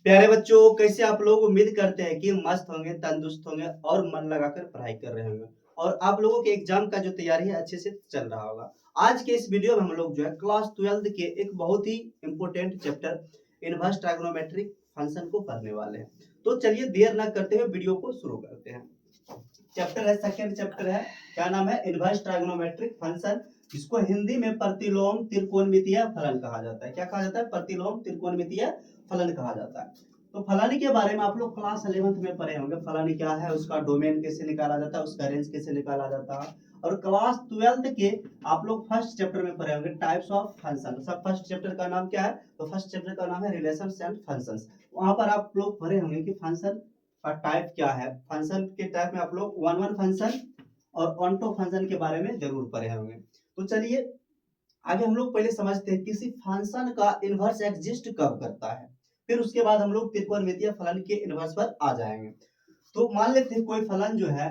प्यारे बच्चों, कैसे आप लोग? उम्मीद करते हैं कि मस्त होंगे, तंदुरुस्त होंगे और मन लगाकर पढ़ाई कर रहे होंगे और आप लोगों के एग्जाम का जो तैयारी है अच्छे से चल रहा होगा। आज के इस वीडियो में हम लोग जो है क्लास 12 के एक बहुत ही important chapter inverse trigonometric function को पढ़ने वाले हैं। तो चलिए देर न करते हुए वीडियो को शुरू करते हैं। चैप्टर है, सेकंड चैप्टर है, क्या नाम है? इनवर्स ट्राइगोनोमेट्रिक फंक्शन, जिसको हिंदी में प्रतिलोम त्रिकोणमितीय फलन कहा जाता है। क्या कहा जाता है? प्रतिलोम त्रिकोणमितीय फलन कहा जाता है। तो फलन के बारे में आप लोग क्लास 11th में पढ़े होंगे। फलन क्या है, उसका डोमेन कैसे निकाला जाता है, उसका रेंज कैसे निकाला जाता है। और क्लास 12th के आप लोग फर्स्ट चैप्टर में पढ़े होंगे टाइप्स ऑफ फंक्शन। सब फर्स्ट चैप्टर का नाम क्या है? तो फर्स्ट चैप्टर का नाम है रिलेशंस एंड फंक्शंस। वहां पर आप लोग पढ़े होंगे कि फंक्शन का टाइप क्या है। फंक्शन के टाइप में आप लोग वन वन फंक्शन और ऑनटो फंक्शन के बारे में जरूर पढ़े होंगे। तो चलिए आगे हम लोग पहले समझते हैं किसी फंक्शन का इनवर्स एग्जिस्ट कब करता है, फिर उसके बाद हम लोग त्रिकोणमितीय फलन के इनवर्स पर आ जाएंगे। तो मान लेते हैं कोई फलन जो है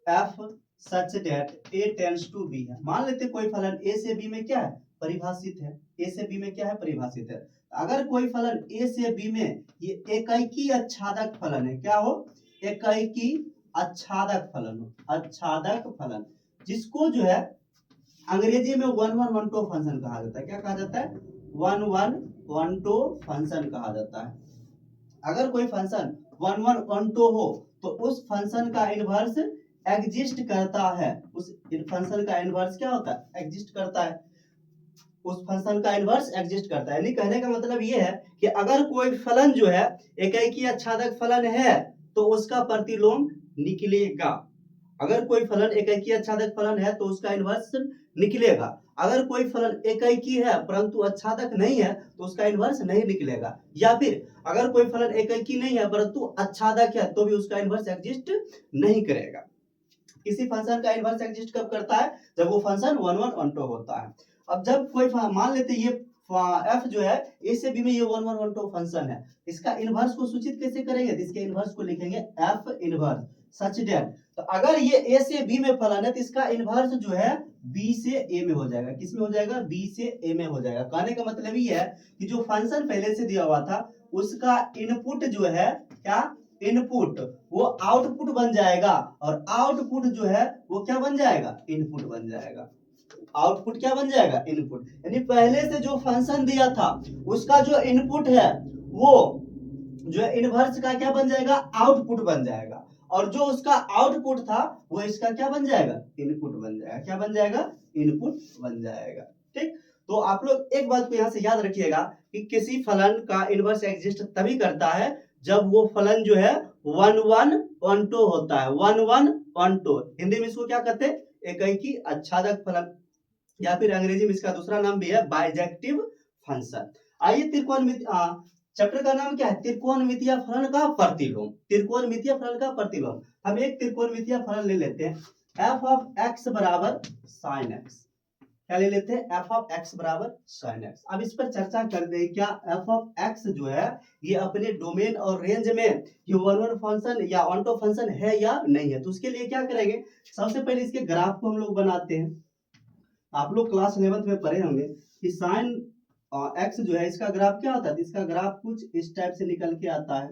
f such that a tends to b है। मान लेते हैं कोई फलन a से b में क्या है? परिभाषित है। a से b में क्या है? परिभाषित है। अगर कोई फलन a से b में ये एकैकी आच्छादक फलन है, क्या हो? एकैकी आच्छादक फलन हो। आच्छादक फलन जिसको जो है अंग्रेजी में one one one two function कहा जाता है। क्या कहा जाता है? One one one two function कहा जाता है। अगर कोई function one one one two हो तो उस फंक्शन का इनवर्स एग्जिस्ट करता है। उस फंक्शन का इनवर्स क्या होता है? एग्जिस्ट करता है। उस फंक्शन का इनवर्स एग्जिस्ट करता है। यानी कहने का मतलब ये है कि अगर कोई फलन जो है एकैकी आच्छादक फलन है तो उसका प्रतिलोम निकलेगा। अगर कोई फलन एकैकी आच्छादक फलन है तो उसका इनवर्स निकलेगा। अगर कोई फलन एकैकी है परंतु आच्छादक नहीं है तो उसका इनवर्स नहीं निकलेगा। या फिर अगर कोई फलन एकैकी नहीं है परंतु आच्छादक है तो भी उसका इनवर्स एग्जिस्ट नहीं करेगा। किसी फंक्शन का इनवर्स एग्जिस्ट कब करता है? जब वो function one one one two होता है। अब जब कोई मान लेते ये f जो है a से b में ये one one one two function है, इसका इनवर्स को सूचित कैसे करेंगे? इसके इनवर्स को लिखेंगे f इनवर्स सच दैट। तो अगर ये a से b में फलन है तो इसका इनवर्स जो है b से a में हो जाएगा। किस में हो जाएगा? b से a में हो जाएगा। कहने का मतलब ये है कि जो फंक्शन पहले से दिया हुआ था उसका इनपुट जो है क्या? इनपुट वो आउटपुट बन जाएगा और आउटपुट जो है वो क्या बन जाएगा? इनपुट बन जाएगा। आउटपुट क्या बन जाएगा? इनपुट। यानी पहले से जो फंक्शन दिया था उसका जो इनपुट है वो जो है इनवर्स का क्या बन जाएगा? आउटपुट बन जाएगा। और जो उसका आउटपुट था वो इसका क्या बन जाएगा? इनपुट बन जाएगा। क्या बन जाएगा? इनपुट बन जाएगा। ठीक। तो आप लोग एक बात को यहां से याद रखिएगा कि किसी फलन का इनवर्स एग्जिस्ट तभी करता है जब वो फलन जो है वन वन वन टू होता है। One one one two Hindi में इसको क्या कहते हैं? एकैकी आच्छादक फलन, या फिर अंग्रेजी में इसका दूसरा नाम भी है बाइजेक्टिव फंक्शन। आइए चैप्टर का नाम क्या है? त्रिकोणमितीय फलन का प्रतिलोम। त्रिकोणमितीय फलन का प्रतिलोम। हम एक त्रिकोणमितीय फलन ले लेते हैं f ऑफ x बराबर sin x। क्या ले लेते हैं? f ऑफ x बराबर sin x। अब इस पर चर्चा कर दे क्या f ऑफ x जो है ये अपने डोमेन और रेंज में ये वन वन फंक्शन या ऑनटो फंक्शन है या नहीं है। तो उसके लिए क्या करेंगे? सबसे पहले इसके ग्राफ को हम लोग बनाते हैं। आप लोग क्लास 11th में पढ़े होंगे कि साइन एक्स जो है इसका ग्राफ क्या होता है? इसका ग्राफ कुछ इस टाइप से निकल के आता है।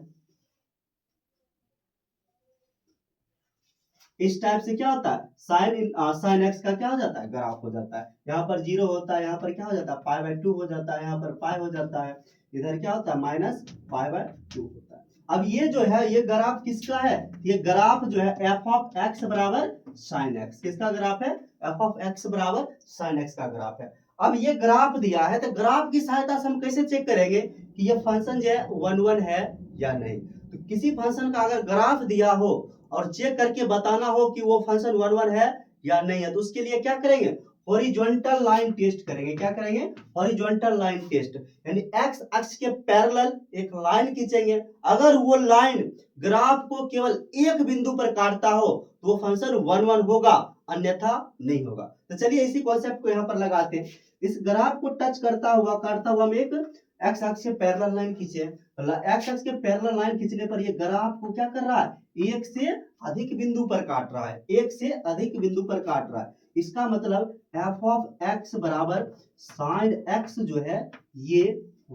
इस टाइप से क्या होता है? साइन एक्स का क्या हो जाता है? ग्राफ हो जाता है। यहाँ पर 0 होता है, यहाँ पर क्या हो जाता है? π/2 हो जाता है, यहाँ पर पाई हो जाता है, इधर क्या होता है? -π/2 होता है। अब ये जो है ये ग्राफ किसका है? ये ग्राफ जो है f ऑफ x बराबर sin x। किसका ग्राफ है? f ऑफ x बराबर sin x का ग्राफ है। अब ये ग्राफ दिया है तो ग्राफ की सहायता से हम कैसे चेक करेंगे कि ये फंक्शन जो है वन वन है या नहीं। तो किसी फंक्शन का अगर ग्राफ दिया हो और चेक करके बताना हो कि वो फंक्शन वन वन है या नहीं है तो उसके लिए क्या करेंगे? हॉरिजॉन्टल लाइन टेस्ट करेंगे। क्या करेंगे? Horizontal line test. यानी एक्स अक्ष के पैरेलल एक लाइन खींचेंगे। अगर वो लाइन ग्राफ को केवल एक बिंदु पर काटता हो तो वो फंक्शन वन वन होगा, अन्यथा नहीं होगा। तो चलिए इसी कॉन्सेप्ट को यहाँ पर लगाते हैं। इस ग्राफ को टच करता हुआ काटता हुआ हम एक एक्स अक्ष के पैरेलल लाइन खींचे। एक्स अक्ष के पैरेलल लाइन खींचने पर ये ग्राफ को क्या कर रहा है? एक से अधिक बिंदु पर काट रहा है। एक से अधिक बिंदु पर काट रहा है। इसका मतलब f ऑफ x बराबर sin x जो है ये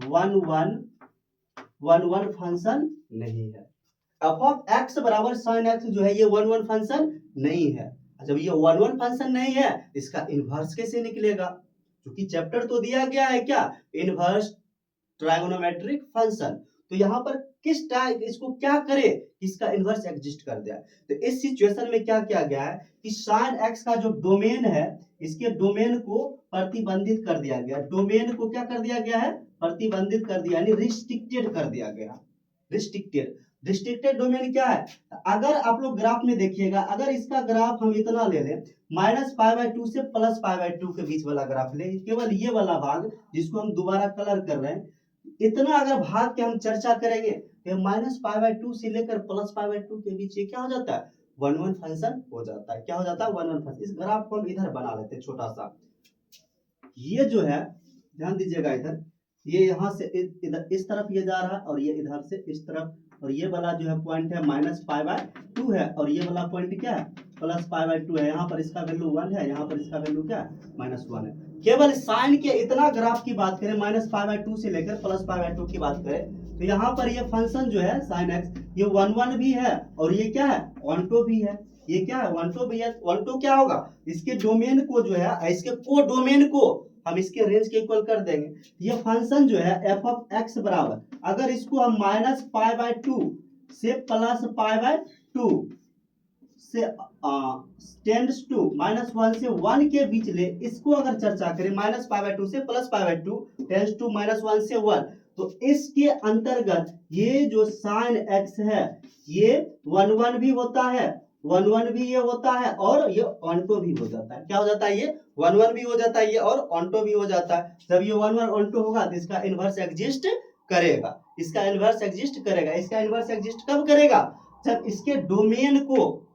one one one one function नहीं है। एफ ऑफ एक्स बराबर साइन एक्स जो है ये वन वन फंक्शन नहीं है। जब ये वन वन फंक्शन नहीं है, इसका इनवर्स कैसे निकलेगा? क्योंकि चैप्टर तो दिया गया है क्या, इनवर्स ट्राइगोनोमेट्रिक फंक्शन। तो यहाँ पर किस टाइप इसको क्या करे, इसका इनवर्स एग्जिस्ट कर दिया। तो इस सिचुएशन में क्या किया गया है कि साइन एक्स का जो डोमेन है, इसके डोमेन को प्रतिबंधित कर दिया गया। डोमेन को क्या कर दिया गया है, प्रतिबंधित कर दिया, यानी रिस्ट्रिक्टेड कर दिया गया। रिस्ट्रिक्टेड, रिस्ट्रिक्टेड डोमेन क्या है? अगर आप लोग ग्राफ में देखिएगा, अगर इसका ग्राफ हम इतना ले लें, -π/2 से +π/2 के बीच वाला ग्राफ ले, केवल ये वाला भाग जिसको हम दोबारा कलर कर रहे हैं, इतना अगर भाग के हम चर्चा करेंगे तो -π/2 से लेकर +π/2 के बीच ये क्या हो जाता है, वन वन फंक्शन हो जाता है। क्या हो जाता है, वन वन फंक्शन। इस ग्राफ को हम इधर बना लेते हैं छोटा सा। ये जो है, ध्यान दीजिएगा, इधर ये यहाँ से इधर इस तरफ ये जा रहा है और ये इधर से इस तरफ, और ये वाला जो है पॉइंट है -π/2 है, और ये वाला पॉइंट क्या है, +π/2 है। यहाँ पर इसका वैल्यू 1 है, यहाँ पर इसका वैल्यू क्या है, -1 है। केवल साइन के इतना ग्राफ की बात करें, -π/2 से लेकर +π/2 की बात करें, तो यहाँ पर ये फंक्शन जो है साइन एक्स, ये 1 भी है और ये क्या है, 1 भी है। ये क्या है, 1 भी है। 1 क्या होगा, इसके डोमेन को जो है, इसके को डोमेन को हम इसके रेंज के इक्वल कर देंगे। ये फंक्शन जो है एफ ऑफ एक्स बराबर, अगर इसको हम -π/2 से +π/2 से टेंड्स टू -1 से 1 के बीच ले, इसको अगर चर्चा करें, -π/2 से +π/2 टेंड्स टू -1 से 1, तो इसके अंतर्गत ये जो साइन एक्स है, ये 1 भी होता है, 1 भी ये होता है, और ये 1 भी हो जाता है। क्या हो जाता है, ये 1 भी हो जाता है, ये और 1 भी हो जाता है। जब ये 1 होगा तो इसका इनवर्स एग्जिस्ट करेगा। इसका इनवर्स एग्जिस्ट करेगा। इसका इनवर्स एग्जिस्ट कब करेगा, जब इसके डोमेन को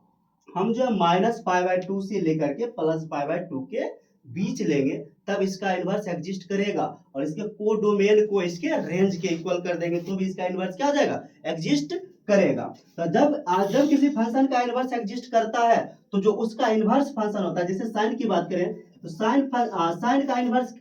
हम जो -π/2 से लेकर के +π/2 के बीच लेंगे, तब इसका इनवर्स एग्जिस्ट करेगा, और इसके को डोमेन को इसके रेंज के इक्वल कर देंगे तो भी इसका इनवर्स क्या हो जाएगा, एग्जिस्ट करेगा। तो जब किसी फंक्शन का इनवर्स एग्जिस्ट करता है, तो जो उसका इनवर्स फंक्शन होता है, जैसे साइन की बात करें तो साइन का इनवर्स,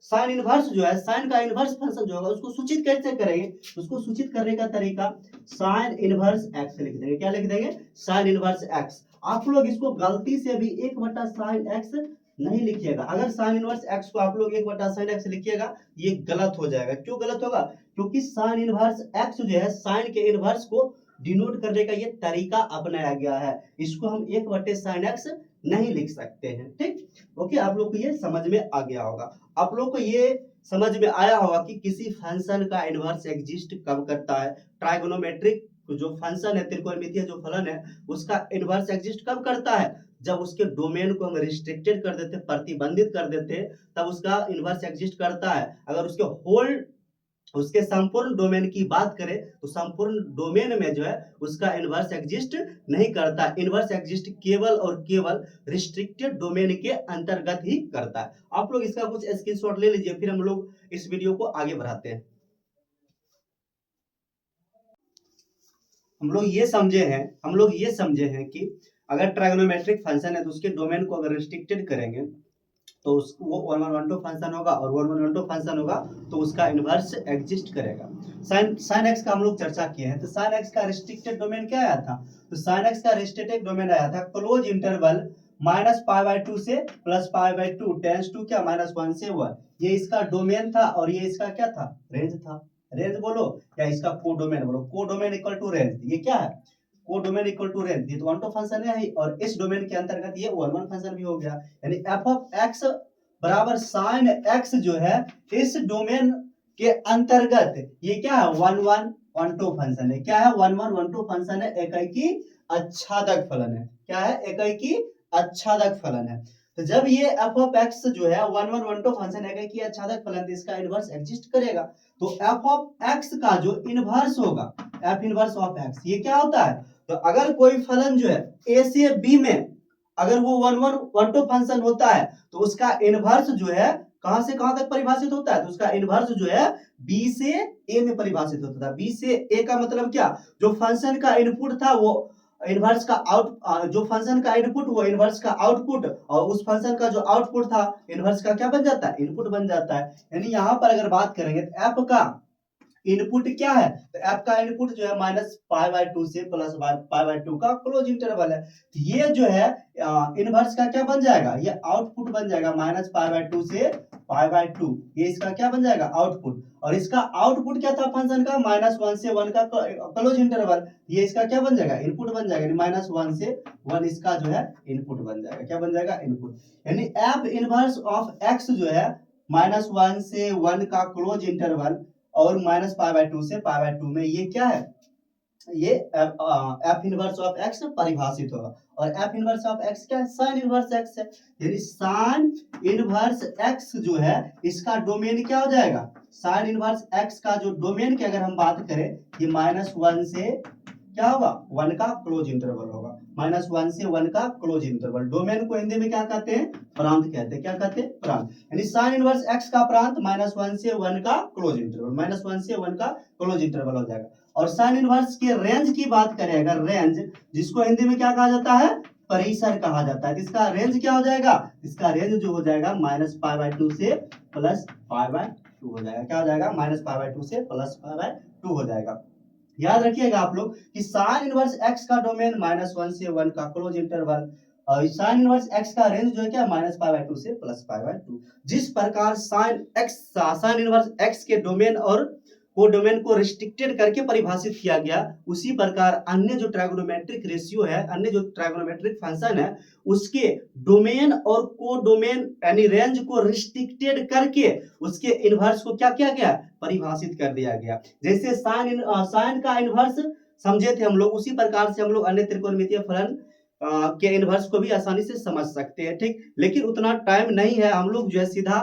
साइन इनवर्स जो है, साइन का इनवर्स फंक्शन जो होगा उसको सूचित कैसे करेंगे, उसको सूचित करने का तरीका साइन इनवर्स एक्स लिख देंगे। क्या लिख देंगे, साइन इनवर्स एक्स। आप लोग इसको गलती से भी 1/sin x नहीं लिखिएगा। अगर साइन इनवर्स एक्स को आप लोग 1/sin x लिखिएगा, ये गलत हो जाएगा। क्यों गलत होगा, क्योंकि साइन इनवर्स एक्स जो है, साइन के इनवर्स को डिनोट करने का ये तरीका अपनाया गया है। इसको हम 1/sin x नहीं लिख सकते हैं। ठीक, ओके, आप लोग को ये समझ में आ गया होगा। आप लोग को ये समझ में आया होगा कि किसी फंक्शन का इनवर्स एग्जिस्ट कब करता है। ट्राइगोनोमेट्रिक जो फंक्शन है, त्रिकोणमितीय जो फलन है, उसका इनवर्स एग्जिस्ट कब करता है, जब उसके डोमेन को हम रिस्ट्रिक्टेड कर देते, प्रतिबंधित कर देते, तब उसका इनवर्स एग्जिस्ट करता है। अगर उसके संपूर्ण डोमेन की बात करें तो संपूर्ण डोमेन में जो है उसका इनवर्स एग्जिस्ट नहीं करता। इनवर्स एग्जिस्ट केवल और केवल रिस्ट्रिक्टेड डोमेन के अंतर्गत ही करता है। आप लोग इसका कुछ स्क्रीनशॉट ले लीजिए, फिर हम लोग इस वीडियो को आगे बढ़ाते हैं। हम लोग ये समझे हैं कि अगर ट्राइगोनोमेट्रिक फंक्शन है तो उसके डोमेन को अगर रिस्ट्रिक्टेड करेंगे तो वो 1 फंक्शन होगा, और 1 फंक्शन होगा तो उसका इनवर्स एग्जिस्ट करेगा। साइन एक्स का हम लोग चर्चा किए हैं। तो साइन एक्स का रिस्ट्रिक्टेड डोमेन क्या आया था, तो साइन एक्स का रिस्ट्रिक्टेड डोमेन आया था क्लोज इंटरवल -π/2 से +π/2 टेंड्स टू क्या, -1 से 1। ये इसका डोमेन था और ये इसका क्या था, रेंज था। रेंज बोलो या इसका कोडोमेन बोलो, कोडोमेन इक्वल टू रेंज। ये क्या है, कोडोमेन इक्वल टू रेंज। ये तो 1 फंक्शन है ही, और इस डोमेन के अंतर्गत ये 1 फंक्शन भी हो गया। यानी एफ ऑफ एक्स बराबर साइन एक्स जो है, इस डोमेन के अंतर्गत ये क्या है, 1 फंक्शन है। क्या है, 1 फंक्शन है, एकाकी आच्छादक फलन है। क्या है, एकाकी आच्छादक फलन है। तो जब ये एफ ऑफ एक्स जो है 1 फंक्शन है कि आच्छादक फलन, तो इसका इनवर्स एग्जिस्ट करेगा। तो एफ ऑफ एक्स का जो इनवर्स होगा, एफ इनवर्स ऑफ एक्स, ये क्या होता है, तो अगर कोई फलन जो है ए से बी में अगर वो 1 फंक्शन होता है, तो उसका इनवर्स जो है कहां से कहां तक परिभाषित होता है, तो उसका इनवर्स जो है बी से ए में परिभाषित होता था। बी से ए का मतलब क्या, जो फंक्शन का इनपुट था वो इनवर्स का जो फंक्शन का इनपुट वो इनवर्स का आउटपुट, और उस फंक्शन का जो आउटपुट था इनवर्स का क्या बन जाता है, इनपुट बन जाता है। यानी यहां पर अगर बात करेंगे तो एफ का इनपुट क्या है, तो एफ का इनपुट जो है माइनस पाई बाय 2 से प्लस पाई बाय 2 का क्लोज इंटरवल है। तो ये जो है इनवर्स का क्या बन जाएगा, ये आउटपुट बन जाएगा माइनस पाई बाय 2 से पाई बाय 2, ये इसका क्या बन जाएगा आउटपुट। और इसका आउटपुट क्या था फंक्शन का, -1 से 1 का क्लोज इंटरवल, ये इसका क्या बन जाएगा इनपुट बन जाएगा, -1 से 1 इसका जो है इनपुट बन जाएगा, क्या बन जाएगा इनपुट। यानी एफ इनवर्स ऑफ एक्स जो है -1 से 1 का क्लोज इंटरवल और माइनस पाई बाय 2 से पाई बाय 2 में ये क्या है, ये एफ इनवर्स ऑफ एक्स परिभाषित होगा। और एफ इनवर्स ऑफ एक्स क्या है, साइन इनवर्स एक्स है। यानी साइन इनवर्स एक्स जो है इसका डोमेन क्या हो जाएगा, साइन इनवर्स एक्स का जो डोमेन की अगर हम बात करें, ये -1 से क्या होगा 1 का क्लोज इंटरवल होगा, -1 से 1 का क्लोज इंटरवल। डोमेन को हिंदी में क्या कहते हैं, प्रांत कहते हैं, क्या कहते हैं प्रांत। यानी साइन इनवर्स एक्स का प्रांत -1 से 1 का क्लोज इंटरवल, -1 से 1 का क्लोज इंटरवल हो जाएगा। और साइन इनवर्स के रेंज की बात करें अगर, रेंज जिसको हिंदी में क्या कहा जाता है, परिसर कहा जाता है, इसका रेंज क्या हो जाएगा, इसका रेंज जो हो जाएगा -π/2 से +π/2 हो जाएगा, क्या हो जाएगा -π/2 से +π/2 हो जाएगा। याद रखिएगा आप लोग कि साइन इनवर्स एक्स का डोमेन -1 से 1 का क्लोज इंटरवल, और साइन इनवर्स एक्स का रेंज जो है क्या -π/2 से +π/2। जिस प्रकार साइन इनवर्स एक्स के डोमेन और को डोमेन को रिस्ट्रिक्टेड करके परिभाषित किया गया, उसी प्रकार अन्य जो ट्राइगोनोमेट्रिक रेशियो है, अन्य जो ट्राइगोनोमेट्रिक फंक्शन है, उसके डोमेन और को डोमेन यानी रेंज को रिस्ट्रिक्टेड करके उसके इनवर्स को क्या किया गया, परिभाषित कर दिया गया। जैसे साइन का इनवर्स समझे थे हम लोग, उसी प्रकार से हम लोग अन्य त्रिकोणमितीय फलन के इनवर्स को भी आसानी से समझ सकते हैं, ठीक। लेकिन उतना टाइम नहीं है, हम लोग जो है सीधा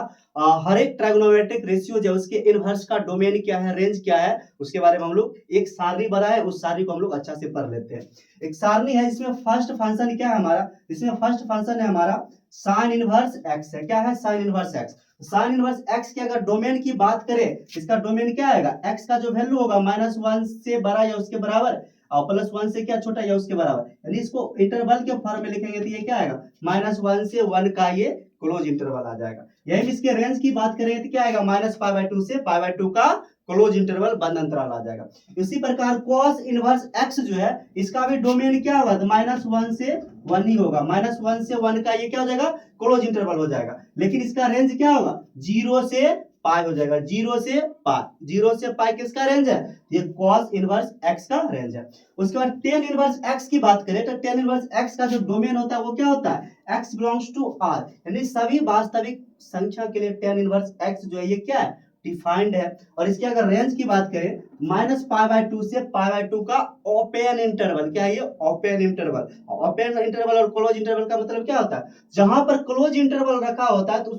हर एक ट्राइगोनोमेट्रिक रेशियो जो उसके इनवर्स का डोमेन क्या है, रेंज क्या है, उसके बारे में हम लोग एक सारणी बना है, उस सारणी को हम लोग अच्छा से पढ़ लेते हैं। एक सारणी है, इसमें फर्स्ट फंक्शन क्या है हमारा, इसमें फर्स्ट फंक्शन है हमारा साइन इनवर्स एक्स है, क्या है sign inverse x. Sign inverse x के अगर डोमेन की बात करें, इसका डोमेन क्या आएगा, एक्स का जो वैल्यू होगा -1 से बड़ा या उसके बराबर और +1 से क्या छोटा या उसके बराबर, यानी इसको इंटरवल के फॉर्म में लिखेंगे तो ये क्या आएगा -1 से 1 का ये क्लोज इंटरवल आ जाएगा। यही इसके रेंज की बात करें तो क्या आएगा -π/2 से π/2 का क्लोज इंटरवल बंद अंतराल आ जाएगा। इसी प्रकार cos इनवर्स x जो है इसका भी डोमेन क्या होगा, -1 से 1 ही होगा, -1 से 1 का ये क्या हो जाएगा क्लोज इंटरवल हो जाएगा। लेकिन इसका रेंज क्या होगा 0 से पाई हो जाएगा, 0 से पाई, 0 से पाई किसका रेंज है, ये cos इनवर्स x का रेंज है। उसके बाद tan इनवर्स x की बात करें तो tan इनवर्स x का जो डोमेन होता है वो क्या होता है, x बिलोंग्स टू r, यानी सभी वास्तविक संख्या के लिए tan इनवर्स x जो है ये क्या है डिफाइंड है। और इसके अगर रेंज की बात करें -π/2 से π/2 का ओपन इंटरवल, क्या है ये ओपन इंटरवल। ओपन इंटरवल और क्लोज इंटरवल का मतलब क्या होता है, जहां पर क्लोज इंटरवल रखा होता है तो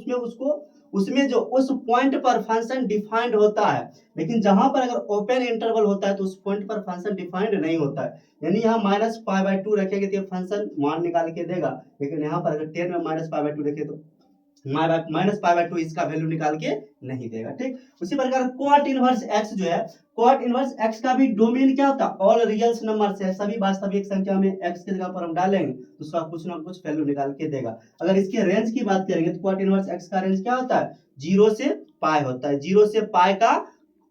उसमें जो उस पॉइंट पर फंक्शन डिफाइंड होता है, लेकिन जहां पर अगर ओपन इंटरवल होता है तो उस पॉइंट पर फंक्शन डिफाइंड नहीं होता है। यानी यहाँ -π/2 रखेंगे तो फंक्शन मान निकाल के देगा, लेकिन यहाँ पर अगर 10 में -π/2 रखे तो -π/2 इसका वैल्यू निकाल के नहीं देगा, ठीक। उसी प्रकार cot इनवर्स x जो है, cot इनवर्स x का भी डोमेन क्या होता है ऑल रियल नंबर से, सभी वास्तविक संख्या में x की जगह पर हम डालेंगे तो उसका कुछ ना कुछ वैल्यू निकाल के देगा। अगर इसके रेंज की बात करेंगे तो cot इनवर्स x का रेंज क्या होता है 0 से पाई होता है, 0 से पाई का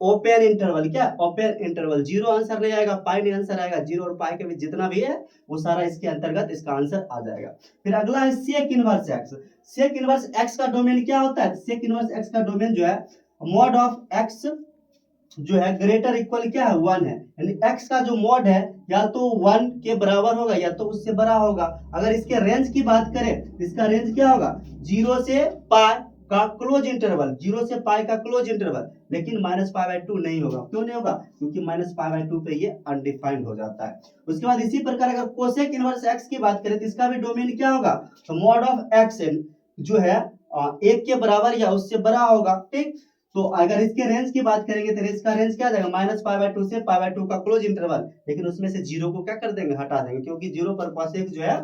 ओपन इंटरवल, क्या ओपन इंटरवल, 0 आंसर नहीं आएगा, पाई नहीं आंसर आएगा, 0 और पाई के बीच जितना भी है वो सारा इसके अंतर्गत इसका आंसर आ जाएगा। फिर अगला है sec inverse x। Sec inverse x का डोमेन क्या होता है, सेक इनवर्स x का डोमेन जो है मॉड ऑफ x जो है ग्रेटर इक्वल क्या है 1 है, यानी x का जो मॉड है या तो 1 के बराबर होगा या तो उससे बड़ा होगा। अगर इसके रेंज की बात करें, इसका रेंज क्या होगा 0 से पाई का क्लोज इंटरवल, 0 से पाई का क्लोज इंटरवल, लेकिन -π/2 नहीं होगा। क्यों नहीं होगा, क्योंकि -π/2 पे ये अनडिफाइंड हो जाता है। उसके बाद इसी प्रकार अगर कोसेक इनवर्स x की बात करें तो इसका भी डोमेन क्या होगा, तो मॉड ऑफ x जो है 1 के बराबर या उससे बड़ा होगा, ठीक। तो अगर इसके रेंज की बात करेंगे तो इसका रेंज क्या आ जाएगा -π/2 से π/2 का क्लोज इंटरवल, लेकिन उसमें से 0 को क्या कर देंगे हटा देंगे, क्योंकि 0 पर कोसेक जो है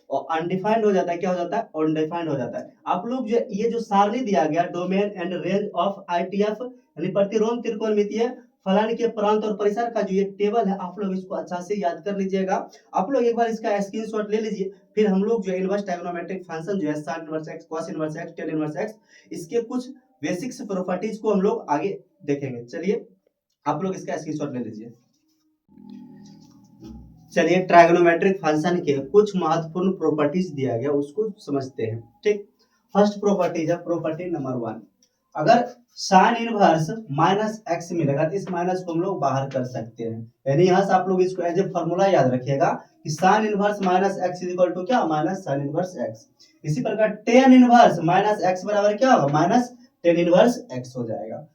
अनडिफाइंड हो जाता है, क्या हो जाता है अनडिफाइंड हो जाता है। आप लोग जो ये जो सारणी दिया गया domain and range of ITF यानी प्रतिरोध त्रिकोणमितीय फलन के प्रांत और परिसर का जो ये टेबल है, आप लोग इसको अच्छा से याद कर लीजिएगा। आप लोग एक बार इसका स्क्रीनशॉट ले लीजिए, फिर हम लोग जो इनवर्स ट्रायगोनोमेट्रिक फंक्शन जो है sin inverse x, cos inverse x, tan inverse x, इसके कुछ बेसिक्स प्रॉपर्टीज को हम लोग आगे देखेंगे। चलिए आप लोग इसका स्क्रीनशॉट ले लीजिए। चलिए ट्राइगोनोमेट्रिक फंक्शन के कुछ महत्वपूर्ण प्रॉपर्टीज दिया गया उसको समझते हैं। ठीक, फर्स्ट प्रॉपर्टीज है प्रॉपर्टी नंबर 1। अगर साइन इनवर्स माइनस एक्स मिलेगा तो इस माइनस को हम लोग बाहर कर सकते हैं, यानी यहाँ से आप लोग इसको एज ए फॉर्मूला याद रखिएगा कि sine inverse minus x equal to क्या, माइनस साइन इनवर्स एक्स। इसी प्रकार टेन इनवर्स माइनस एक्स बराबर क्या होगा, माइनस टेन इनवर्स एक्स हो जाएगा।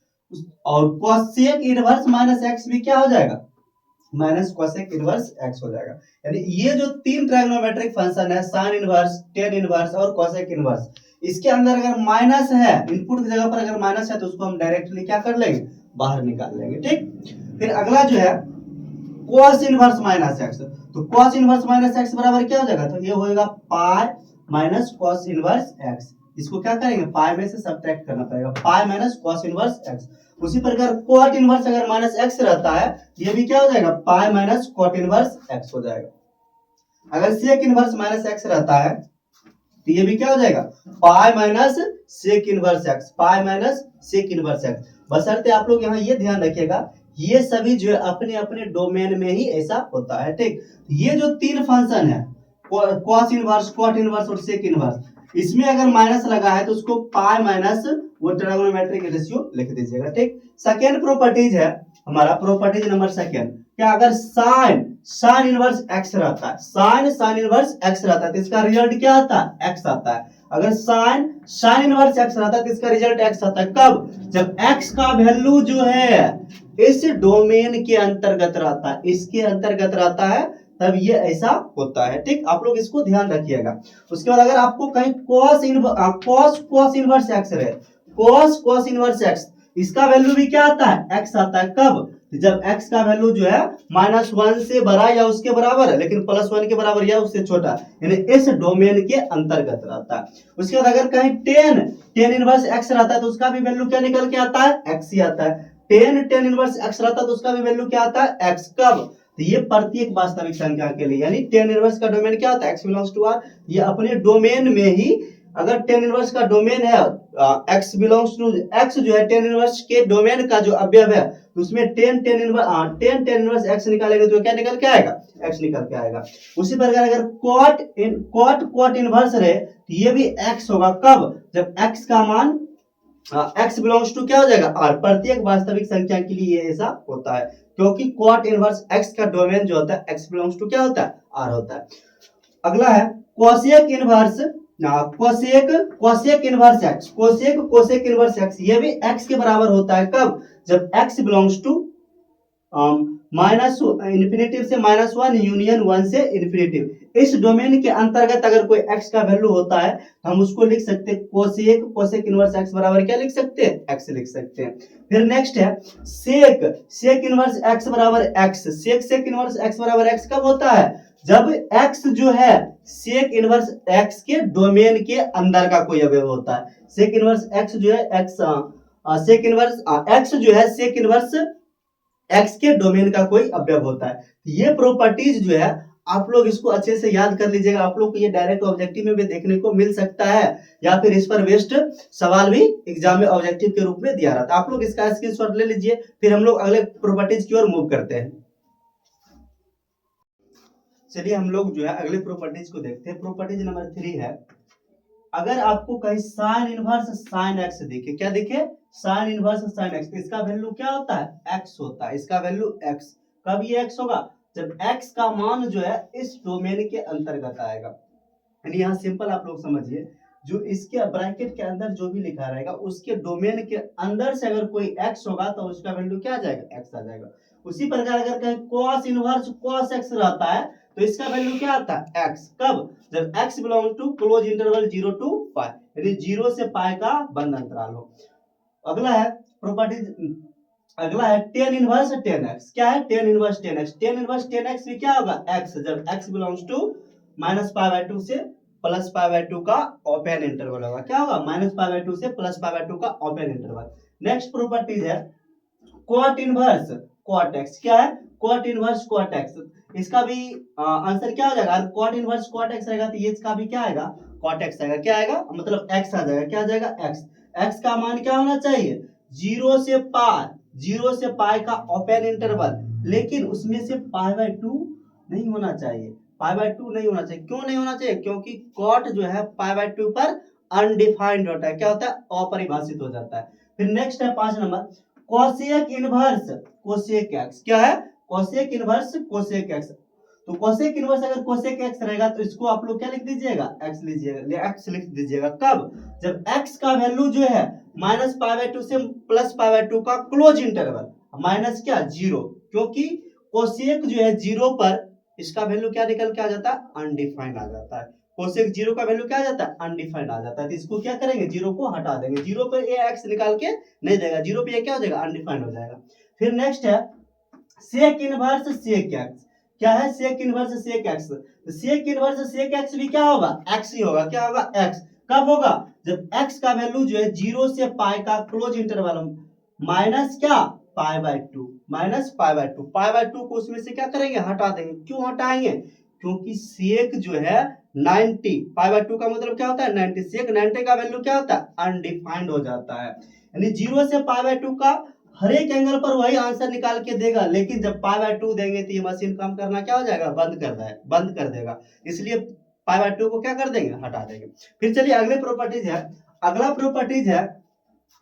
और कोसेक इनवर्स माइनस एक्स भी क्या हो जाएगा, माइनस कोसेक इनवर्स एक्स हो जाएगा। यानी ये जो तीन ट्राइगोनोमेट्रिक फंक्शन है साइन इनवर्स, टेन इनवर्स और कोसेक इनवर्स, इसके अंदर अगर माइनस है, इनपुट की जगह पर अगर माइनस है तो उसको हम डायरेक्टली क्या कर लेंगे, बाहर निकाल लेंगे। ठीक, फिर अगला जो है cos इनवर्स माइनस एक्स, तो cos इनवर्स माइनस एक्स बराबर क्या हो जाएगा, तो ये होएगा pi minus cos inverse x. इसको क्या करेंगे, पाई में से सब्ट्रैक्ट करना पड़ेगा, pi minus cos inverse x. उसी प्रकार cot इनवर्स अगर माइनस एक्स रहता है ये भी क्या हो जाएगा, pi minus cot inverse x हो जाएगा। अगर sec इनवर्स माइनस एक्स रहता है तो ये भी क्या हो जाएगा, pi minus sec inverse x, pi minus sec inverse x. बशर्ते आप लोग यहाँ ये ध्यान रखिएगा ये सभी जो है अपने अपने डोमेन में ही ऐसा होता है। ठीक, ये जो तीन फंक्शन है cos इनवर्स, cot इनवर्स और sec इनवर्स, इसमें अगर माइनस लगा है तो उसको पाई माइनस वो ट्राइगोनोमेट्रिक रेशियो लिख दीजिएगा। ठीक, सेकेंड प्रॉपर्टीज है हमारा प्रॉपर्टीज नंबर सेकेंड, क्या अगर साइन साइन इनवर्स एक्स रहता है, साइन साइन इनवर्स एक्स रहता है तो इसका रिजल्ट क्या आता है, एक्स आता है। अगर साइन साइन इनवर्स एक्स रहता है तो इसका रिजल्ट एक्स आता है। कब, जब एक्स का वैल्यू जो है इस डोमेन के अंतर्गत रहता है, इसके अंतर्गत रहता है, तब ये ऐसा होता है। ठीक, आप लोग इसको ध्यान रखिएगा। उसके बाद अगर आपको कहीं cos इनवर्स एक्स रहे, cos इनवर्स एक्स, इसका वैल्यू भी क्या आता है, एक्स आता है। कब, जब x का वैल्यू जो है -1 से बड़ा या उसके बराबर है लेकिन +1 के बराबर या उससे छोटा, यानी इस डोमेन के अंतर्गत रहता है। उसके बाद अगर कहीं tan इनवर्स x रहता है तो उसका भी वैल्यू क्या निकल के आता है, x ही आता है। tan इनवर्स x रहता है तो उसका भी वैल्यू क्या आता है, x। कब, तो ये प्रत्येक वास्तविक संख्या के लिए, यानी tan इनवर्स का डोमेन क्या होता है, x बिलोंग्स टू r। ये अपने डोमेन में ही, अगर tan इनवर्स का डोमेन है x बिलोंग्स टू x जो है tan इनवर्स के डोमेन का जो अवयव है तो उसमें tan इनवर्स x निकालेंगे तो क्या निकल के आएगा, x निकल के आएगा। उसी प्रकार अगर cot इनवर्स रहे तो ये भी x होगा। कब, जब x का मान x बिलोंग्स टू क्या हो जाएगा, r। प्रत्येक वास्तविक संख्या के लिए ऐसा होता है क्योंकि cot इनवर्स x का डोमेन जो होता है x बिलोंग्स टू क्या होता है, r होता है। अगला है cosec inverse cosec inverse x, ये भी x के बराबर होता है। कब, जब x belongs to minus infinitive से -1 यूनियन 1 से इंफिनिटिव, इस डोमेन के अंतर्गत अगर कोई x का वैल्यू होता है तो हम उसको लिख सकते हैं कोसेक इनवर्स x बराबर क्या लिख सकते हैं, x लिख सकते हैं। फिर नेक्स्ट है सेक इनवर्स x बराबर x। सेक इनवर्स x बराबर x कब होता है, जब x जो है सेक इनवर्स x के डोमेन के अंदर का कोई अवयव होता है। सेक इनवर्स x जो है सेक इनवर्स x जो है सेक इनवर्स x के डोमेन का कोई अवयव होता है। ये प्रॉपर्टीज जो है आप लोग इसको अच्छे से याद कर लीजिएगा। आप लोग को ये डायरेक्ट ऑब्जेक्टिव में भी देखने को मिल सकता है या फिर इस पर बेस्ड सवाल भी एग्जाम में ऑब्जेक्टिव के रूप में दिया रहा था। आप लोग इसका स्क्रीनशॉट ले लीजिए, फिर हम लोग अगले प्रॉपर्टीज की ओर मूव करते हैं। चलिए हम लोग जो है अगले प्रॉपर्टीज को देखते हैं। प्रॉपर्टीज नंबर 3 है, अगर आपको कहीं साइन इनवर्स साइन एक्स दिखे, क्या दिखे, साइन इनवर्स साइन एक्स, इसका वैल्यू क्या होता है, एक्स होता है। इसका वैल्यू एक्स। कब ये एक्स होगा, जब एक्स का मान जो है इस डोमेन के अंतर्गत आएगा। यानी यहाँ सिंपल आप लोग समझिए, जो इसके ब्रैकेट के अंदर जो भी लिखा रहेगा उसके डोमेन के अंदर से अगर कोई एक्स होगा तो उसका वैल्यू क्या आ जाएगा, एक्स आ जाएगा। उसी प्रकार अगर कहीं cos इनवर्स cos x रहता है तो इसका वैल्यू क्या आता है, x। कब, जब x belong to close interval 0 to π, यानी 0 से π का बंद अंतराल हो। अगला है प्रॉपर्टी, अगला है tan इनवर्स tan x। क्या है, tan inverse tan x। tan inverse tan x भी क्या होगा, x। जब x बिलोंग्स टू -π/2 से +π/2 का ओपन इंटरवल होगा। क्या होगा, -π/2 से +π/2 का ओपन इंटरवल। नेक्स्ट प्रॉपर्टीज है cot इनवर्स cot x। क्या है, cot इनवर्स cot x, इसका भी आंसर क्या हो जाएगा, cot इनवर्स cot x रहेगा तो ये इसका भी क्या आएगा, cot x आएगा। क्या आएगा, मतलब x आ जाएगा। क्या आ जाएगा, x। x का मान क्या होना चाहिए, 0 से π, 0 से पाई का ओपन इंटरवल, लेकिन उसमें से पाई बाय 2 नहीं होना चाहिए, पाई बाय 2 नहीं होना चाहिए। क्यों नहीं होना चाहिए? क्योंकि कॉट जो है पाई बाय 2 पर अनडिफाइंड होता है, क्या होता है? अपरिभाषित हो जाता है। फिर नेक्स्ट है 5 number, cosec inverse cosec x. क्या है? Cosec inverse cosec x. तो कोसेक इनवर्स अगर कोसेक एक्स रहेगा तो इसको आप लोग क्या लिख दीजिएगा? एक्स लीजिएगा, एक्स लिख दीजिएगा। कब? जब एक्स का वैल्यू जो है माइनस पाई बाय 2 से प्लस पाई बाय 2 का क्लोज इंटरवल, माइनस क्या? 0, क्योंकि कोसेक जो है 0 पर इसका वैल्यू क्या निकल के आ जाता है? अनडिफाइंड आ जाता है। कोसेक 0 का वैल्यू क्या आ जाता है? अनडिफाइंड आ जाता है। तो इसको क्या करेंगे? 0 को हटा देंगे। 0 पर ये एक्स निकाल के नहीं देगा, 0 पे ये क्या हो जाएगा? अनडिफाइंड हो जाएगा। फिर नेक्स्ट है सेक इनवर्स सेक एक्स। क्या है? Sec inverse sec x. Sec inverse sec x भी क्या होगा? एक्स ही होगा। क्या होगा? एक्स। कब होगा? जब एक्स का वैल्यू जो है 0 से पाई का क्लोज इंटरवल माइनस क्या? Pi by 2, minus pi by 2। Pi by 2 को उसमें से क्या करेंगे? हटा देंगे। क्यों हटाएंगे? क्योंकि सेक जो है 90, पाई बाय 2 का मतलब क्या होता है? 90। सेक 90 का वैल्यू क्या होता है? अनडिफाइंड हो जाता है। यानी 0 से पाई बाय 2 का हर एक एंगल पर वही आंसर निकाल के देगा, लेकिन जब पाई बाय 2 देंगे तो ये मशीन काम करना क्या हो जाएगा? बंद कर देगा। इसलिए पाई बाय 2 को क्या कर देंगे? हटा देंगे। फिर चलिए अगले प्रॉपर्टीज है। अगला प्रॉपर्टीज है,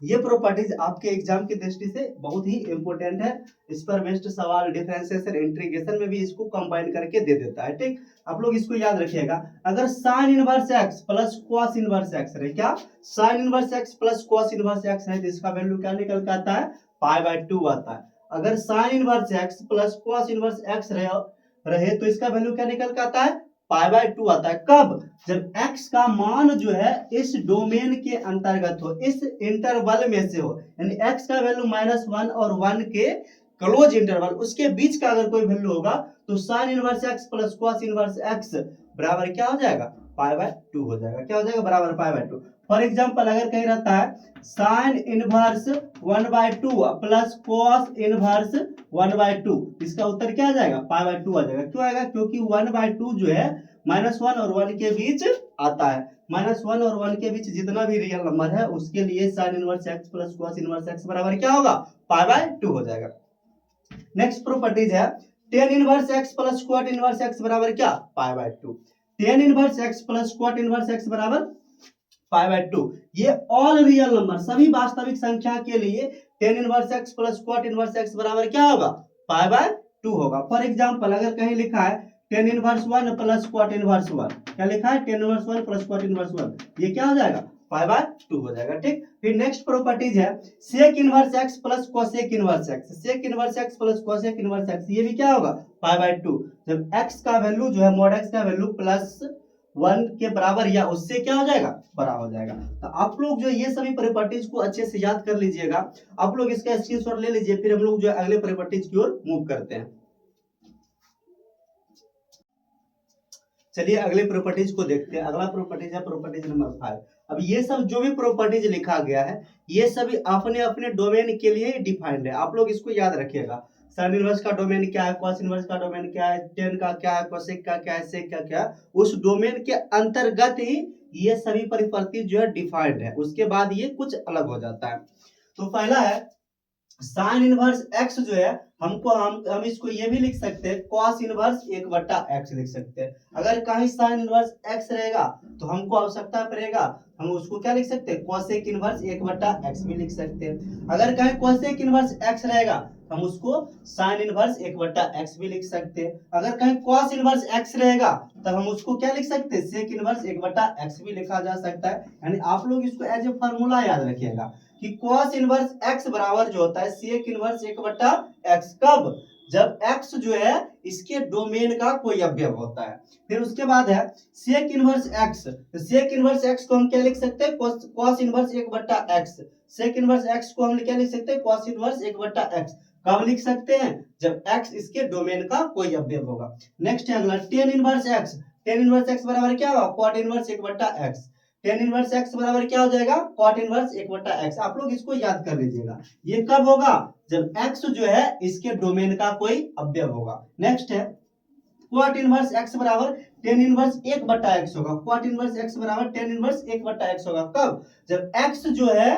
ये प्रॉपर्टीज आपके एग्जाम की दृष्टि से बहुत ही इंपॉर्टेंट है। इस पर बेस्ड सवाल डिफरेंशिएशन इंटीग्रेशन में भी इसको कंबाइन करके दे देता है। ठीक, आप लोग इसको याद रखिएगा। अगर sign inverse x plus cos inverse x रहे, क्या? Sign inverse x plus cos inverse x है तो इसका वैल्यू क्या निकल के आता है? पाई बाय 2 आता है। अगर sign inverse x plus cos inverse x रहे तो इसका वैल्यू क्या निकल के आता है? पाई बाय 2 आता है। कब? जब x का मान जो है इस डोमेन के अंतर्गत हो, इस इंटरवल में से हो, यानी x का वैल्यू -1 और 1 के क्लोज इंटरवल, उसके बीच का अगर कोई वैल्यू होगा तो sine inverse x plus cos inverse x बराबर क्या हो जाएगा? पाई बाय 2 हो जाएगा। क्या हो जाएगा? बराबर पाई बाय 2। फॉर एग्जांपल अगर कहीं रहता है sine inverse 1/2 plus cos inverse 1/2, इसका उत्तर क्या आ जाएगा? पाई बाय 2 आ जाएगा। क्यों आएगा? क्योंकि 1/2 जो है -1 और 1 के बीच आता है। -1 और 1 के बीच जितना भी रियल नंबर है उसके लिए sine inverse x plus cos inverse x बराबर क्या होगा? पाई बाय 2 हो जाएगा। नेक्स्ट प्रॉपर्टीज है tan inverse x plus cot inverse x बराबर क्या? Pi by 2। tan inverse x plus cot inverse x बराबर पाई बाय 2। ये ऑल रियल नंबर, सभी वास्तविक संख्या के लिए tan inverse x plus cot inverse x बराबर क्या होगा? पाई बाय 2 होगा। फॉर एग्जांपल अगर कहीं लिखा है tan inverse 1 plus cot inverse 1, क्या लिखा है? tan inverse 1 plus cot inverse 1, ये क्या हो जाएगा? पाई बाय 2 हो जाएगा। ठीक, फिर नेक्स्ट प्रॉपर्टीज है sec inverse x plus cosec inverse x। sec inverse x plus cosec inverse x, ये भी क्या होगा? Pi by 2। जब x का वैल्यू जो है मॉड x का वैल्यू +1 के बराबर या उससे क्या हो जाएगा? बड़ा हो जाएगा। तो आप लोग जो ये सभी प्रॉपर्टीज को अच्छे से याद कर लीजिएगा। आप लोग इसका स्क्रीनशॉट ले लीजिए, फिर हम लोग जो अगले प्रॉपर्टीज की ओर मूव करते हैं। चलिए अगले प्रॉपर्टीज को देखते हैं। अगला प्रॉपर्टीज है प्रॉपर्टीज नंबर 5। अब ये सब जो भी प्रॉपर्टीज लिखा गया है ये सभी अपने अपने डोमेन के लिए डिफाइंड है। आप लोग इसको याद रखिएगा। साइन इनवर्स का डोमेन क्या है, कॉस इनवर्स का डोमेन क्या है, टेन का क्या है, कोसेक का क्या है, सेक का क्या है, उस डोमेन के अंतर्गत ही ये सभी प्रॉपर्टी जो है डिफाइंड है। उसके बाद ये कुछ अलग हो जाता है। तो पहला है साइन इनवर्स x जो है हमको हम इसको ये भी लिख सकते हैं cos इनवर्स 1/x लिख सकते हैं। अगर कहीं साइन इनवर्स x रहेगा तो हमको आवश्यकता पड़ेगा हम उसको क्या लिख सकते हैं? cosec इनवर्स 1/x भी लिख सकते हैं। अगर कहीं cosec इनवर्स x रहेगा हम उसको साइन इनवर्स 1/x भी लिख सकते हैं। अगर कहीं cos इनवर्स x रहेगा तब हम उसको क्या लिख सकते हैं? sec इनवर्स 1/x भी लिखा जा सकता है। यानी आप लोग इसको एज ए फार्मूला याद रखिएगा कि cos इनवर्स x बराबर जो होता है sec इनवर्स 1/x। कब? जब x जो है इसके डोमेन का कोई अवयव होता है। फिर उसके बाद है sec इनवर्स x। तो sec इनवर्स x को हम क्या लिख सकते हैं? cos inverse 1/x। sec inverse x को हम क्या लिख सकते हैं? cos inverse 1/x। कब लिख सकते हैं? जब x इसके डोमेन का कोई अवयव होगा। नेक्स्ट है अगला tan inverse x। tan inverse x बराबर क्या होगा? cot inverse 1/x। tan inverse x बराबर क्या हो जाएगा? cot inverse 1/x। आप लोग इसको याद कर लीजिएगा। ये कब होगा? जब x जो है इसके डोमेन का कोई अवयव होगा। नेक्स्ट है cot इनवर्स x बराबर tan इनवर्स 1/x होगा। cot इनवर्स x बराबर tan इनवर्स 1/x होगा। कब? जब x जो है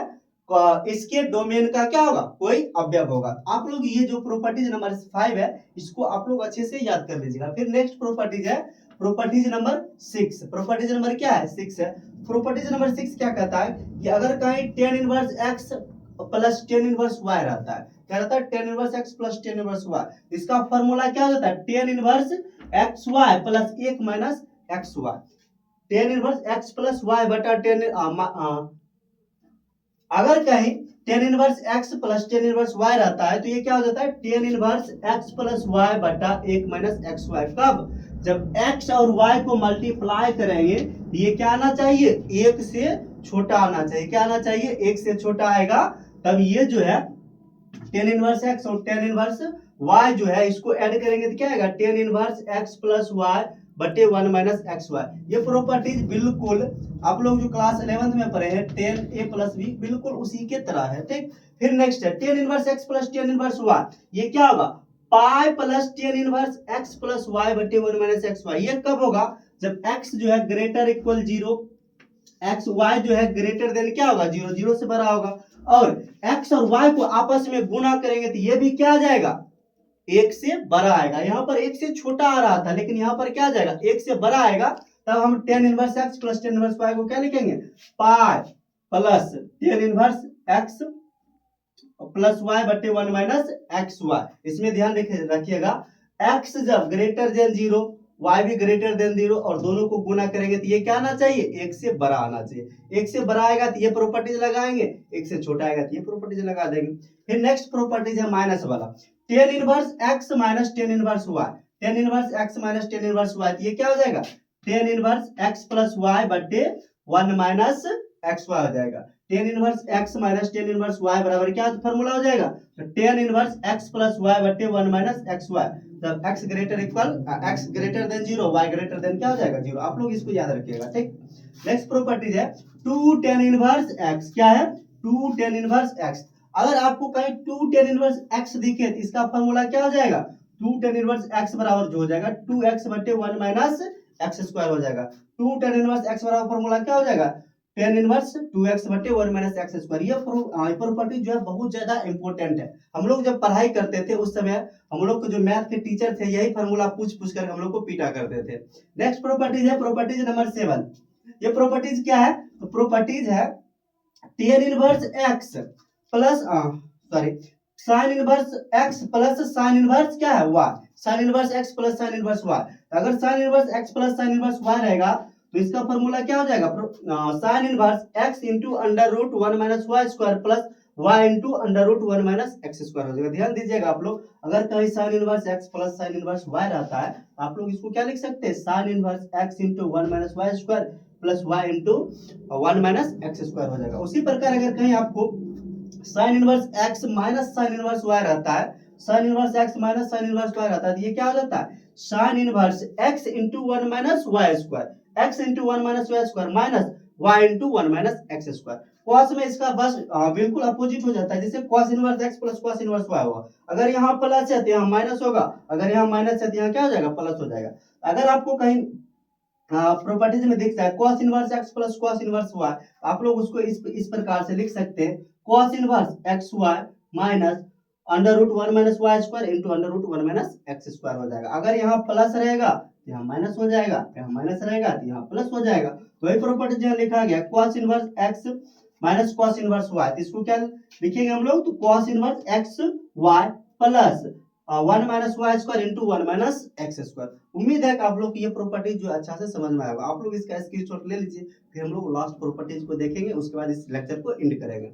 इसके डोमेन का क्या होगा, कोई अवयव होगा। आप लोग ये जो प्रॉपर्टीज नंबर 5 है इसको आप लोग अच्छे से याद कर लीजिएगा। फिर नेक्स्ट प्रॉपर्टीज है प्रॉपर्टीज नंबर 6। प्रॉपर्टीज नंबर क्या है, 6 है। प्रॉपर्टीज नंबर 6 क्या कहता है कि अगर कहीं tan inverse x plus tan inverse y रहता है, क्या रहता है, tan inverse x plus tan inverse y, इसका फॉर्मूला क्या होता है, tan inverse xy plus 1 minus xy। tan inverse x plus y बटा tan, अगर कहीं tan inverse x plus tan inverse y रहता है तो ये क्या हो जाता है, tan inverse x plus y बटा 1 माइनस xy। कब, जब x और y को मल्टीप्लाई करेंगे तो ये क्या आना चाहिए, 1 से छोटा आना चाहिए। क्या आना चाहिए, 1 से छोटा आएगा, तब ये जो है tan इनवर्स x और tan इनवर्स y जो है इसको ऐड करेंगे तो क्या आएगा, tan inverse x plus y बटे 1 माइनस एक्स वाई। ये प्रॉपर्टीज बिल्कुल आप लोग जो क्लास 11th में पढ़े हैं tan a प्लस b, बिल्कुल उसी के तरह है, ठीक। फिर नेक्स्ट है tan inverse x plus tan inverse y, ये क्या होगा, pi plus tan inverse x plus y बटे 1 माइनस एक्स वाई। ये कब होगा, जब x जो है ग्रेटर इक्वल 0, एक्स वाई जो है ग्रेटर देन क्या होगा, 0, 0 से बड़ा होगा, और x और y को आपस में गुणा करेंगे तो ये भी क्या आ जाएगा, 1 से बड़ा आएगा। यहाँ पर 1 से छोटा आ रहा था लेकिन यहाँ पर क्या आ जाएगा, 1 से बड़ा आएगा, तब हम tan inverse x plus tan inverse y को क्या लिखेंगे, pi plus tan inverse x plus y बटे 1 माइनस एक्स वाई। इसमें ध्यान रखिएगा, x जब ग्रेटर देन 0, y भी ग्रेटर देन 0 और दोनों को गुना करेंगे तो ये क्या आना चाहिए, 1 से बड़ा आना चाहिए। 1 से बड़ा आएगा तो ये प्रॉपर्टीज लगाएंगे, 1 से छोटा आएगा तो ये प्रॉपर्टीज लगा देंगे। फिर नेक्स्ट प्रॉपर्टीज है माइनस वाला, tan inverse x minus tan inverse y, tan inverse x minus tan inverse y, ये क्या हो जाएगा, tan inverse x plus y बटे 1 माइनस एक्स वाई हो जाएगा। tan inverse x minus tan inverse y बराबर क्या फॉर्मूला हो जाएगा, तो tan inverse x plus y बटे 1 माइनस एक्स वाई। जब x greater equal x greater than 0, y greater than क्या हो जाएगा, 0। आप लोग इसको याद रखिएगा, ठीक। नेक्स्ट प्रॉपर्टीज है 2 tan इनवर्स x, क्या है, 2 tan इनवर्स x। अगर आपको कहीं 2 tan इनवर्स x दिखे तो इसका फॉर्मूला क्या हो जाएगा, 2 tan इनवर्स x बराबर जो हो जाएगा 2x बटे 1 माइनस एक्स स्क्वायर हो जाएगा। 2 tan इनवर्स x बराबर फॉर्मूला क्या हो जाएगा, tan इनवर्स 2x बटे 1 माइनस एक्स स्क्वायर। ये प्रॉपर्टी जो है बहुत ज्यादा इंपॉर्टेंट है। हम लोग जब पढ़ाई करते थे उस समय हम लोग को जो मैथ के टीचर थे यही फॉर्मूला पूछ कर हम लोग को पीटा करते थे। नेक्स्ट प्रॉपर्टीज है प्रॉपर्टीज नंबर 7। ये प्रॉपर्टीज क्या है, तो प्रॉपर्टीज है tan inverse x plus sin inverse x plus sin inverse क्या है y, sin inverse x plus sin inverse y। अगर sin inverse x plus sin inverse y रहेगा तो इसका फॉर्मूला क्या हो जाएगा, sin inverse x into under root 1 minus y square plus y into under root 1 minus x square हो जाएगा। ध्यान दीजिएगा आप लोग, अगर कहीं sin inverse x plus sin inverse y रहता है आप लोग इसको क्या लिख सकते हैं, sin inverse x into 1 minus y square plus y into 1 minus x square हो जाएगा। उसी प्रकार अगर कहीं आपको sin inverse x minus sin inverse y रहता है, sin inverse x minus sin inverse y रहता है तो ये क्या हो जाता है, sin inverse x into 1 minus y square, x into 1 minus y square minus y into 1 minus x square. cos में इसका बस बिल्कुल अपोजिट हो जाता है, जैसे cos inverse x plus cos inverse y होगा। अगर यहाँ प्लस है तो यहाँ माइनस होगा, अगर यहाँ माइनस है तो यहाँ क्या हो जाएगा, प्लस हो जाएगा। अगर आपको कहीं प्रॉपर्टीज में दिख जाए cos inverse x plus cos inverse y, आप लोग उसको इस प्रकार से लिख सकते हैं, cos inverse x y minus under root 1 minus y square into under root 1 minus x square हो जाएगा। अगर यहाँ प्लस रहेगा तो यहाँ माइनस हो जाएगा, यहाँ माइनस रहेगा तो यहाँ प्लस हो जाएगा। तो वही प्रॉपर्टी जो लिखा गया cos inverse x minus cos inverse y, तो इसको क्या लिखेंगे हम लोग, तो cos inverse x y plus 1 minus y square into 1 minus x square. उम्मीद है कि आप लोग को ये प्रॉपर्टी जो अच्छा से समझ में आएगा। आप लोग इसका स्क्रीनशॉट ले लीजिए, फिर हम लोग लास्ट प्रॉपर्टीज को देखेंगे, उसके बाद इस लेक्चर को एंड करेंगे।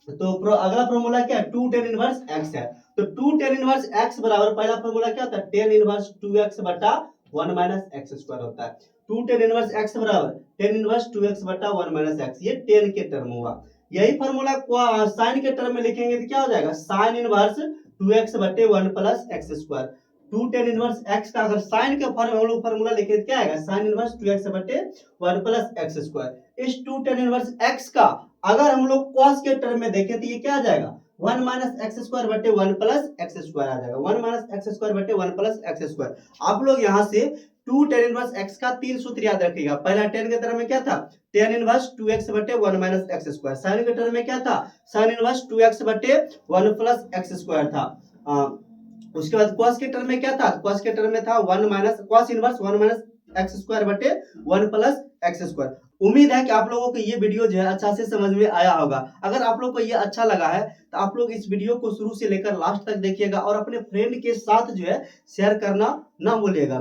तो अगला फॉर्मूला क्या है, 2 tan इनवर्स x है। तो 2 tan इनवर्स x बराबर पहला फॉर्मूला क्या होता है, tan इनवर्स 2x बटा 1 माइनस एक्स स्क्वायर होता है। 2 tan इनवर्स x बराबर tan इनवर्स 2x बटा 1 माइनस x, ये tan के टर्म हुआ। यही फॉर्मूला sin के टर्म में लिखेंगे तो क्या हो जाएगा, sin इनवर्स 2x बटे 1 plus x square. 2 tan inverse x का अगर sin का फॉर्मूला लिखे तो क्या आएगा, sin इनवर्स 2x बटे 1 प्लस एक्स स्क्वायर। इस 2 tan इनवर्स x का अगर हम लोग cos के टर्म में देखें तो ये क्या आ जाएगा, 1 माइनस एक्स स्क्वायर बटे 1 प्लस एक्स स्क्वायर आ जाएगा। 1 माइनस एक्स स्क्वायर बटे 1 प्लस एक्स स्क्वायर। आप लोग यहाँ से 2 tan इनवर्स x का 3 सूत्र याद रखिएगा। पहला tan के टर्म में क्या था, tan इनवर्स 2x बटे 1 माइनस एक्स स्क्वायर। sin के टर्म में क्या था, sin इनवर्स 2x बटे 1 प्लस एक्स स्क्वायर था। उसके बाद cos के टर्म में क्या था, cos के टर्म में था 1 minus cos inverse 1 minus x square बटे 1 प्लस एक्स स्क्वायर। उम्मीद है कि आप लोगों को ये वीडियो जो है अच्छा से समझ में आया होगा। अगर आप लोग को ये अच्छा लगा है तो आप लोग इस वीडियो को शुरू से लेकर लास्ट तक देखिएगा और अपने फ्रेंड के साथ जो है शेयर करना ना भूलिएगा।